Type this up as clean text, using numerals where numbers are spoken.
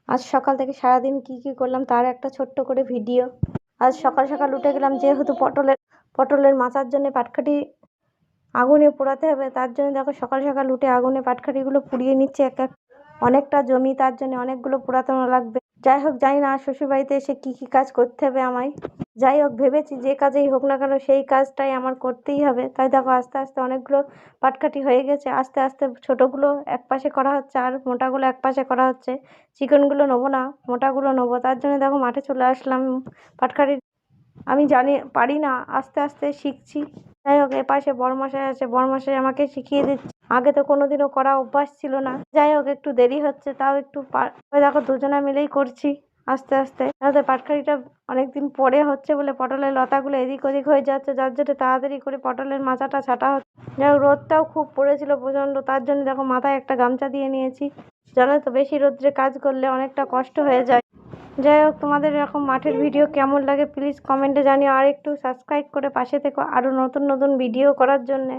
আজ সকাল থেকে সারাদিন কি করলাম তার একটা ছোট্ট করে ভিডিও। আজ সকাল সকাল উঠে গেলাম, যেহেতু পটলের মাচার জন্য পাটকাঠি আগুনে পোড়াতে হবে, তার জন্য দেখো সকাল সকাল উঠে আগুনে পাটকাঠিগুলো পুড়িয়ে নিচ্ছে। অনেকটা জমি, তার জন্য অনেকগুলো পোড়াতে লাগবে। যাই হোক, জানি না শ্বশুরবাড়িতে এসে কি কাজ করতে হবে আমায়। যাই হোক, ভেবেছি যে কাজেই হোক না কেন সেই কাজটাই আমার করতেই হবে। তাই দেখো আস্তে আস্তে অনেকগুলো পাটকাঠি হয়ে গেছে। আস্তে আস্তে ছোটগুলো এক পাশে করা হচ্ছে আর মোটাগুলো এক পাশে করা হচ্ছে। চিকনগুলো নেবো না, মোটাগুলো নেবো। তার জন্য দেখো মাঠে চলে আসলাম। পাটকাঠি আমি পারি না, আস্তে আস্তে শিখছি। যাই হোক, এপাশে বড়মশাই আছে, বড়মশাই আমাকে শিখিয়ে দিচ্ছে। আগে তো কোনোদিনও করা অভ্যাস ছিল না। যাই হোক, একটু দেরি হচ্ছে, তাও একটু দেখো দুজনা মিলেই করছি আস্তে আস্তে। তাহলে পাটকাঠিটা অনেকদিন পরে হচ্ছে বলে পটলের লতাগুলো এদিক ওদিক হয়ে যাচ্ছে, যার জন্য তাড়াতাড়ি করে পটলের মাচাটা ছাটা হচ্ছে। যাই হোক, রোদটাও খুব পড়েছিল প্রচণ্ড, তার জন্য দেখো মাথায় একটা গামছা দিয়ে নিয়েছি। জানো তো, বেশি রোদ্রে কাজ করলে অনেকটা কষ্ট হয়ে যায়। যাই হোক, তোমাদের এরকম মাঠের ভিডিও কেমন লাগে প্লিজ কমেন্টে জানিও। আর একটু সাবস্ক্রাইব করে পাশে থেকো আরও নতুন নতুন ভিডিও করার জন্যে।